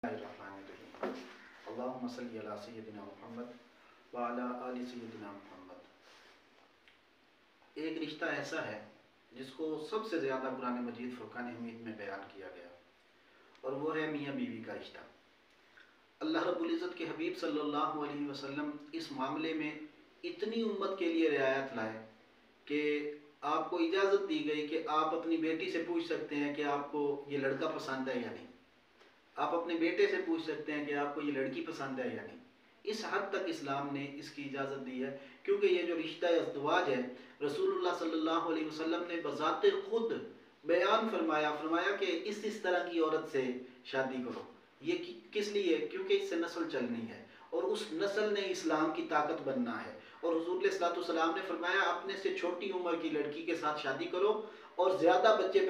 اللهم صل علی سیدنا محمد وعلی آل سیدنا محمد۔ ایک رشتہ ایسا ہے جس کو سب سے زیادہ قرآن مجید فرقان حمید میں بیان کیا گیا، اور وہ ہے میاں بیوی کا رشتہ۔ اللہ رب العزت کے حبیب صلی اللہ علیہ وسلم اس معاملے میں اتنی امت کے لیے رعایت لائے کہ آپ کو اجازت دی گئی کہ آپ اپنی بیٹی سے پوچھ سکتے ہیں کہ آپ کو یہ لڑکا پسند ہے یا نہیں، آپ اپنے بیٹے سے پوچھ سکتے ہیں کہ آپ کو یہ لڑکی پسند ہے یا نہیں۔ اس حد تک اسلام نے اس کی اجازت دی ہے، کیونکہ یہ جو رشتہ ازدواج ہے رسول اللہ صلی اللہ علیہ وسلم نے بذات خود بیان فرمایا کہ اس طرح کی عورت سے شادی کرو۔ یہ کس لیے؟ کیونکہ اس سے نسل چلنی ہے، اور اس نسل نے اسلام کی طاقت بننا ہے۔ اور حضور علیہ السلام نے فرمایا اپنے سے چھوٹی عمر کی لڑکی کے ساتھ شادی کرو اور زیادہ بچے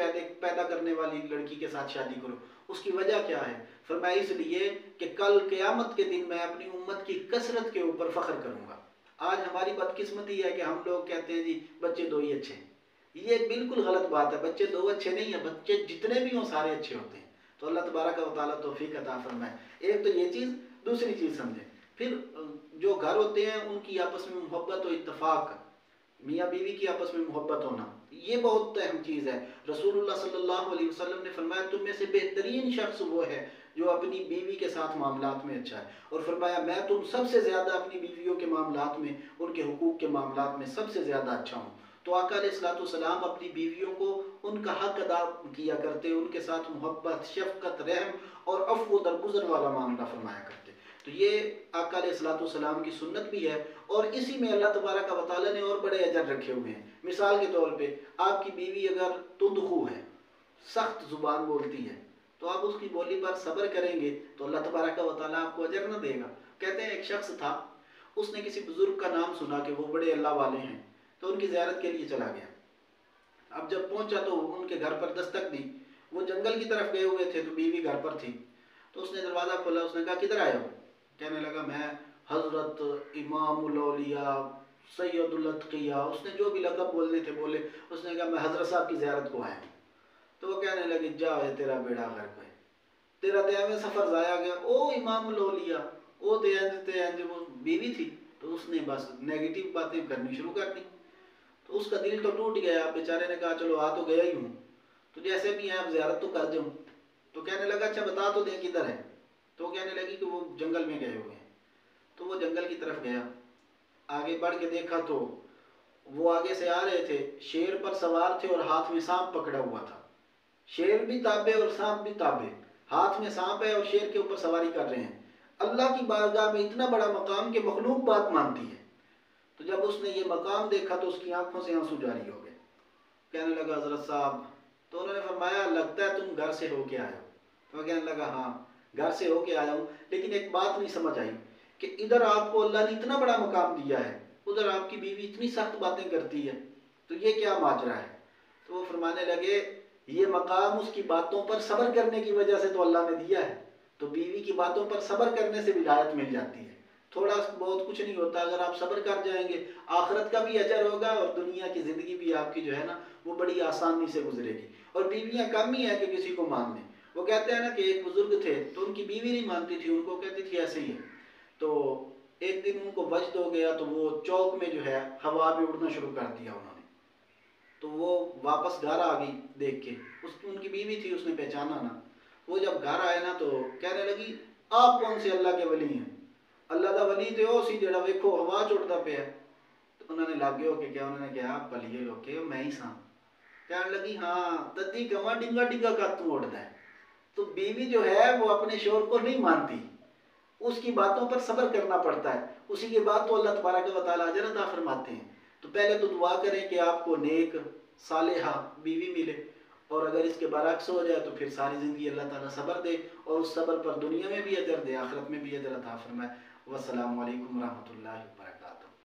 پیدا کرنے والی لڑکی کے ساتھ شادی کرو۔ اس کی وجہ کیا ہے؟ فرمایا اس لیے کہ کل قیامت کے دن میں اپنی امت کی کثرت کے اوپر فخر کروں گا۔ آج ہماری بدقسمتی ہے کہ ہم لوگ کہتے ہیں جی بچے دو ہی اچھے ہیں۔ یہ بالکل غلط بات ہے، بچے دو اچھے نہیں ہیں، بچے جتنے بھی ہوں سارے اچھے ہوتے ہیں۔ تو اللہ تبارک و تعالیٰ توفیق عطا فرمائے۔ ایک تو یہ چیز، دوسری چیز سمجھیں، پھر جو گھر ہوتے ہیں ان کی آپس میں محبت و اتفاق، میاں بیوی کی آپس میں محبت ہونا، یہ بہت اہم چیز ہے۔ رسول اللہ صلی اللہ علیہ وسلم نے فرمایا تم میں سے بہترین شخص وہ ہے جو اپنی بیوی کے ساتھ معاملات میں اچھا ہے، اور فرمایا میں تم سب سے زیادہ اپنی بیویوں کے معاملات میں، ان کے حقوق کے معاملات میں سب سے زیادہ اچھا ہوں۔ تو آقا علیہ السلام اپنی بیویوں کو ان کا حق ادا کیا کرتے، ان کے ساتھ محبت، شفقت، رحم اور عفو و درگزر والا معاملہ فرمایا کرتے۔ تو یہ آقا علیہ السلام کی سنت بھی ہے، اور اسی میں اللہ تبارک و تعالیٰ نے اور بڑے اجر رکھے ہوئے ہیں۔ مثال کے طور پہ آپ کی بیوی اگر تندخو ہے، سخت زبان بولتی ہے، تو آپ اس کی بولی پر صبر کریں گے تو اللہ تبارک و تعالیٰ آپ کو اجر نہ دے گا۔ کہتے ہیں ایک شخص تھا، اس نے کسی بزرگ کا نام سنا کہ وہ بڑے اللہ والے ہیں، تو ان کی زیارت کے لیے چلا گیا۔ اب جب پہنچا تو ان کے گھر پر دستک دی، وہ جنگل کی طرف گئے ہوئے تھے تو بیوی گھر پر تھی۔ تو اس نے دروازہ کھولا، اس نے کہا کدھر آئے ہو؟ کہنے لگا میں حضرت امام الاولیاء سید الاتقیاء، اس نے جو بھی لقب بولنے تھے بولے۔ اس نے کہا میں حضرت صاحب کی زیارت کو آیا ہوں۔ تو وہ کہنے لگے جا ہے تیرا بیڑا غرق ہے، تیرا تے میں سفر ضائع گیا، او امام الاولیاء، او تے انج وہ بیوی تھی۔ تو اس نے بس نیگیٹو باتیں کرنی شروع کر دی۔ تو اس کا دل تو ٹوٹ گیا، بیچارے نے کہا چلو آ تو گیا ہی ہوں، تو جیسے بھی ہیں اب زیارت تو کر جاؤں۔ تو کہنے لگا اچھا بتا تو دیں کدھر ہے؟ تو وہ کہنے لگی کہ وہ جنگل میں گئے ہوئے ہیں۔ تو وہ جنگل کی طرف گیا، آگے بڑھ کے دیکھا تو وہ آگے سے آ رہے تھے، شیر پر سوار تھے اور ہاتھ میں سانپ پکڑا ہوا تھا۔ شیر بھی تابع اور سانپ بھی تابع، ہاتھ میں سانپ ہے اور شیر کے اوپر سواری کر رہے ہیں۔ اللہ کی بارگاہ میں اتنا بڑا مقام کہ مخلوق بات مانتی ہے۔ تو جب اس نے یہ مقام دیکھا تو اس کی آنکھوں سے آنسو جاری ہو گئے۔ کہنے لگا حضرت صاحب، تو انہوں نے فرمایا لگتا ہے تم گھر سے ہو کے آئے ہو۔ تو وہ کہنے لگا ہاں گھر سے ہو کے آیا ہوں، لیکن ایک بات نہیں سمجھ آئی کہ ادھر آپ کو اللہ نے اتنا بڑا مقام دیا ہے، ادھر آپ کی بیوی اتنی سخت باتیں کرتی ہے، تو یہ کیا ماجرا ہے؟ تو وہ فرمانے لگے یہ مقام اس کی باتوں پر صبر کرنے کی وجہ سے تو اللہ نے دیا ہے، تو بیوی کی باتوں پر صبر کرنے سے بھی ہدایت مل جاتی ہے۔ تھوڑا بہت کچھ نہیں ہوتا، اگر آپ صبر کر جائیں گے آخرت کا بھی اجر ہوگا، اور دنیا کی زندگی بھی آپ کی جو ہے نا وہ بڑی آسانی سے گزرے گی۔ اور بیویاں کم ہی ہیں کہ کسی کو مان لیں۔ وہ کہتے ہیں نا کہ ایک بزرگ تھے تو ان کی بیوی نہیں مانتی تھی، ان کو کہتی تھی ایسے ہی ہے۔ تو ایک دن ان کو وجد ہو گیا تو وہ چوک میں جو ہے ہوا میں اڑنا شروع کر دیا انہوں نے۔ تو وہ واپس گھر آ گئی دیکھ کے، ان کی بیوی تھی، اس نے پہچانا نا۔ وہ جب گھر آئے نا تو کہنے لگی آپ کون سے اللہ کے ولی ہیں؟ اللہ دا ولی تے او سی جڑا ویکھو ہوا چڑتا پیا۔ تو انہوں نے لاگے ہو کے کیا، انہوں نے کہا بلیے لوکے میں ہی ساں۔ کہنے لگی ہاں ددی گواں ڈنگا ڈنگا کر تو اڑدا ہے۔ تو بیوی جو ہے وہ اپنے شوہر کو نہیں مانتی، اس کی باتوں پر صبر کرنا پڑتا ہے، اسی کے بعد تو اللہ تبارک و تعالیٰ اجر عطا فرماتے ہیں۔ تو پہلے تو دعا کریں کہ آپ کو نیک صالحہ بیوی ملے، اور اگر اس کے برعکس ہو جائے تو پھر ساری زندگی اللہ تعالیٰ صبر دے، اور اس صبر پر دنیا میں بھی اجر دے، آخرت میں بھی اجر عطا فرمائے۔ والسلام علیکم ورحمۃ اللہ وبرکاتہ۔